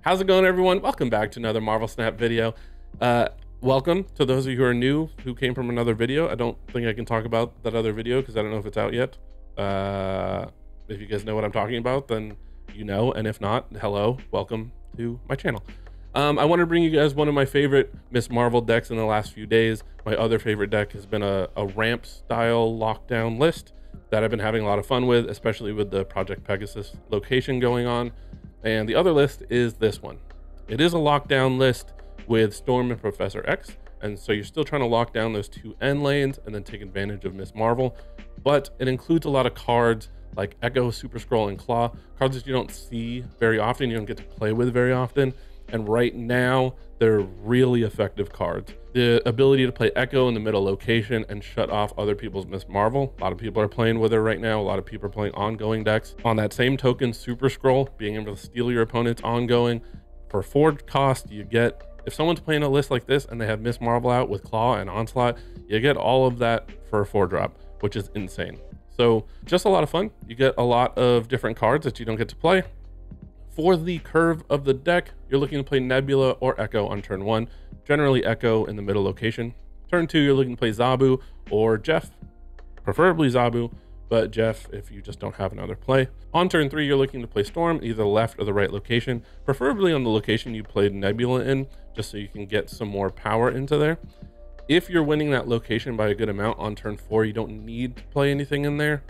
How's it going, everyone? Welcome back to another Marvel Snap video. Welcome to those of you who are new, who came from another video. I don't think I can talk about that other video because I don't know if it's out yet. If you guys know what I'm talking about, then you know, and if not, hello, welcome to my channel. I want to bring you guys one of my favorite Miss Marvel decks in the last few days. My other favorite deck has been a ramp style lockdown list that I've been having a lot of fun with, especially with the Project Pegasus location going on. And the other list is this one. It is a lockdown list with Storm and Professor X, and so you're still trying to lock down those two end lanes and then take advantage of Miss Marvel, but it includes a lot of cards like Echo, Super Scroll, and Claw, cards that you don't see very often, you don't get to play with very often, and right now they're really effective cards. The ability to play Echo in the middle location and shut off other people's Miss Marvel. A lot of people are playing with her right now. A lot of people are playing ongoing decks. On that same token, Super Scroll, being able to steal your opponent's ongoing. For 4 cost, you get, if someone's playing a list like this and they have Miss Marvel out with Claw and Onslaught, you get all of that for a 4-drop, which is insane. So just a lot of fun. You get a lot of different cards that you don't get to play. For the curve of the deck, you're looking to play Nebula or Echo on turn 1, generally Echo in the middle location. Turn 2, you're looking to play Zabu or Jeff, preferably Zabu, but Jeff if you just don't have another play. On turn 3, you're looking to play Storm, either the left or the right location, preferably on the location you played Nebula in, just so you can get some more power into there. If you're winning that location by a good amount on turn 4, you don't need to play anything in there.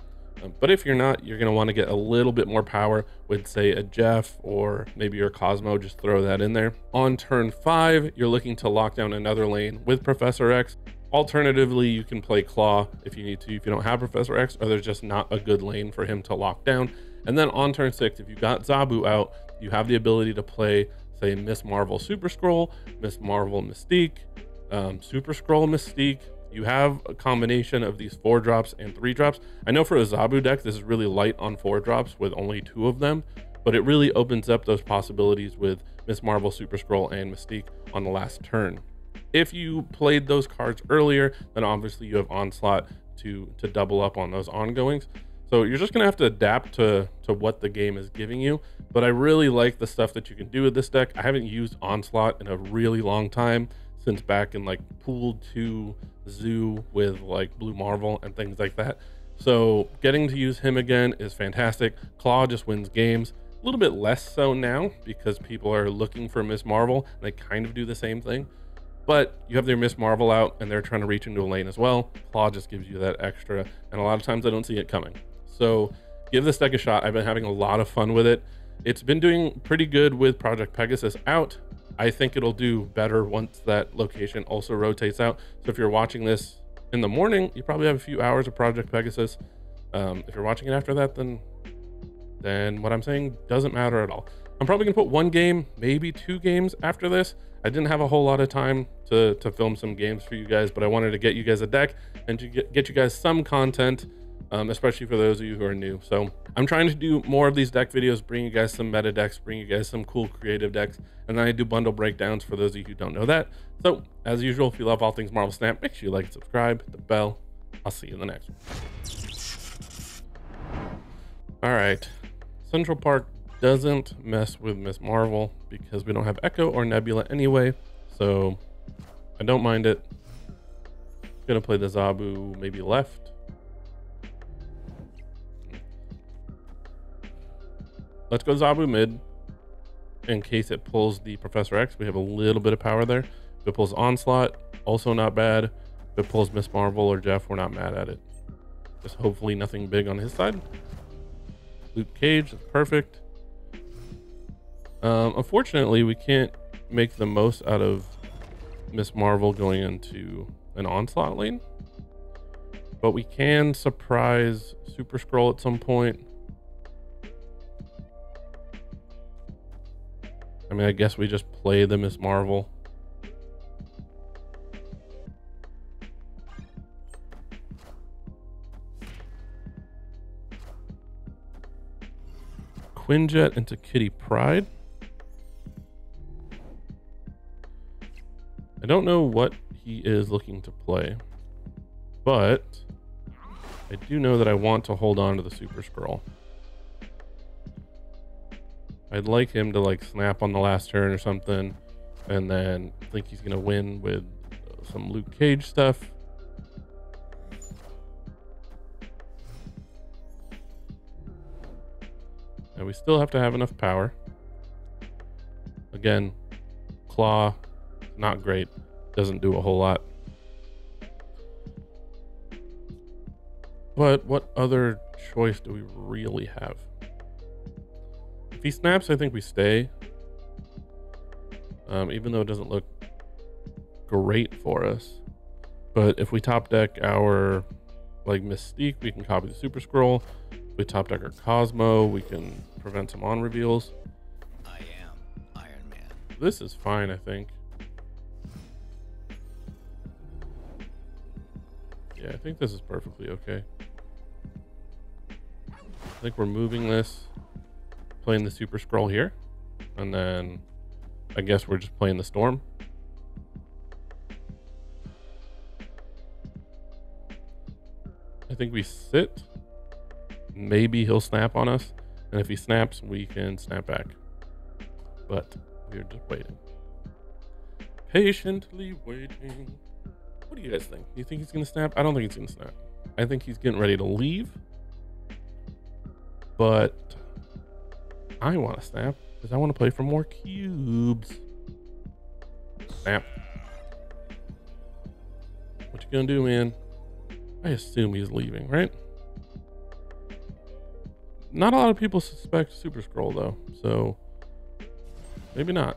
But if you're not, you're going to want to get a little bit more power with, say, a Jeff or maybe your Cosmo. Just throw that in there. On turn 5, you're looking to lock down another lane with Professor X. Alternatively, you can play Claw if you need to, if you don't have Professor X, or there's just not a good lane for him to lock down. And then on turn 6, if you've got Zabu out, you have the ability to play, say, Miss Marvel Super Scroll, Miss Marvel Mystique, Super Scroll Mystique. You have a combination of these 4-drops and 3-drops. I know for a Zabu deck, this is really light on 4-drops with only 2 of them, but it really opens up those possibilities with Miss Marvel, Super Scroll, and Mystique on the last turn. If you played those cards earlier, then obviously you have Onslaught to double up on those ongoings. So you're just gonna have to adapt to what the game is giving you. But I really like the stuff that you can do with this deck. I haven't used Onslaught in a really long time, since back in like Pool 2 Zoo with like Blue Marvel and things like that. So getting to use him again is fantastic. Claw just wins games. A little bit less so now because people are looking for Miss Marvel and they kind of do the same thing. But you have their Miss Marvel out and they're trying to reach into a lane as well. Claw just gives you that extra, and a lot of times I don't see it coming. So give this deck a shot. I've been having a lot of fun with it. It's been doing pretty good with Project Pegasus out. I think it'll do better once that location also rotates out. So if you're watching this in the morning, you probably have a few hours of Project Pegasus. If you're watching it after that, then what I'm saying doesn't matter at all. I'm probably gonna put 1 game, maybe 2 games after this. I didn't have a whole lot of time to film some games for you guys, but I wanted to get you guys a deck and to get you guys some content, especially for those of you who are new. So I'm trying to do more of these deck videos, bring you guys some meta decks, bring you guys some cool creative decks, and then I do bundle breakdowns for those of you who don't know that. So as usual, if you love all things Marvel Snap, make sure you like and subscribe, hit the bell. I'll see you in the next one. All right, Central Park doesn't mess with Miss Marvel because we don't have Echo or Nebula anyway, so I don't mind it. I'm gonna play the Zabu maybe left. Let's go Zabu mid in case it pulls the Professor X. We have a little bit of power there. If it pulls Onslaught, also not bad. If it pulls Miss Marvel or Jeff, we're not mad at it. Just hopefully nothing big on his side. Luke Cage, that's perfect. Unfortunately, we can't make the most out of Miss Marvel going into an Onslaught lane, but we can surprise Super Scroll at some point. I mean, I guess we just play the Miss Marvel. Quinjet into Kitty Pryde. I don't know what he is looking to play, but I do know that I want to hold on to the Super Scroll. I'd like him to like snap on the last turn or something, and then I think he's gonna win with some Luke Cage stuff. And we still have to have enough power. Again, claw, not great, doesn't do a whole lot. But what other choice do we really have? If he snaps, I think we stay. Even though it doesn't look great for us. But if we top deck our like Mystique, we can copy the Super Scroll. If we top deck our Cosmo, we can prevent some on reveals. I am Iron Man. This is fine, I think. Yeah, I think this is perfectly okay. I think we're moving this, playing the Super Scroll here, and then I guess we're just playing the Storm. I think we sit. Maybe he'll snap on us, and if he snaps, we can snap back. But we're just waiting. Patiently waiting. What do you guys think? Do you think he's gonna snap? I don't think he's gonna snap. I think he's getting ready to leave. But I want to snap because I want to play for more cubes. Snap. What you gonna do, man? I assume he's leaving, right? Not a lot of people suspect Super Scroll though, so maybe not.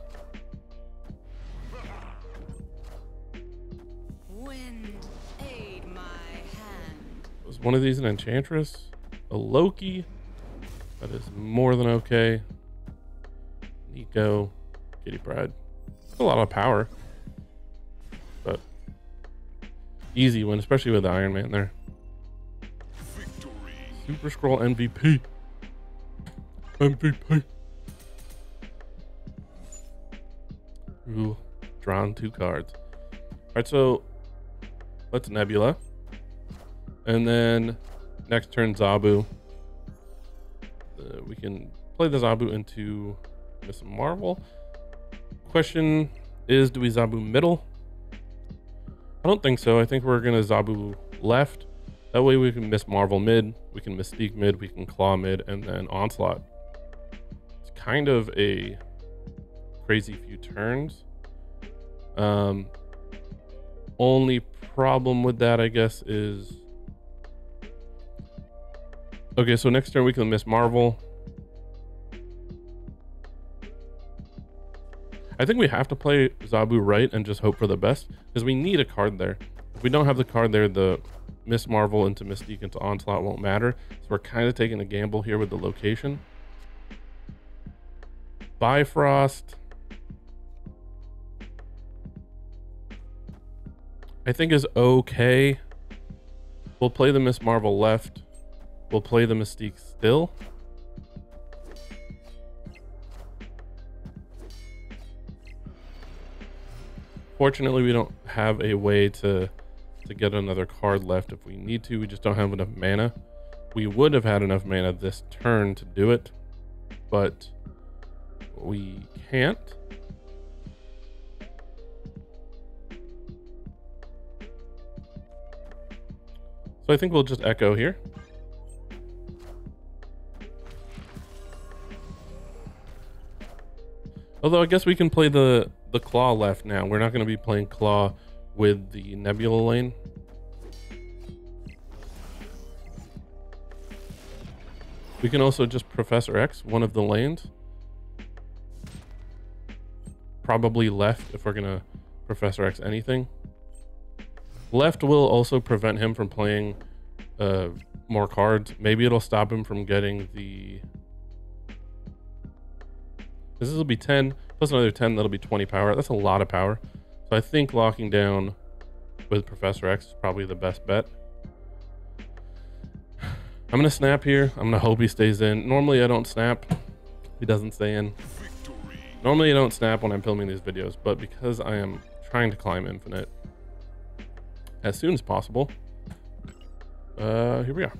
Wind, aid my hand. Was one of these an Enchantress? A Loki? That is more than okay. Nico, Kitty Pryde. That's a lot of power. But easy win, especially with the Iron Man there. Victory. Super Scroll MVP. MVP. Ooh, drawn 2 cards. All right, so let's Nebula. And then next turn, Zabu. We can play the Zabu into Miss Marvel. Question is, do we Zabu middle? I don't think so. I think we're gonna Zabu left. That way we can Miss Marvel mid, we can Mystique mid, we can Claw mid, and then Onslaught. It's kind of a crazy few turns. Only problem with that, I guess, is okay, so next turn we can Miss Marvel. I think we have to play Zabu right and just hope for the best because we need a card there. If we don't have the card there, the Miss Marvel into Mystique into Onslaught won't matter. So we're kind of taking a gamble here with the location. Bifrost, I think, is okay. We'll play the Miss Marvel left. We'll play the Mystique still. Fortunately, we don't have a way to get another card left if we need to. We just don't have enough mana. We would have had enough mana this turn to do it, but we can't. So I think we'll just Echo here. Although I guess we can play the Claw left now. We're not going to be playing Claw with the Nebula lane. We can also just Professor X one of the lanes. Probably left if we're going to Professor X anything. Left will also prevent him from playing more cards. Maybe it'll stop him from getting the... This will be 10 plus another 10. That'll be 20 power. That's a lot of power. So I think locking down with Professor X is probably the best bet. I'm going to snap here. I'm going to hope he stays in. Normally I don't snap. He doesn't stay in. Victory. Normally I don't snap when I'm filming these videos, but because I am trying to climb Infinite as soon as possible, here we are.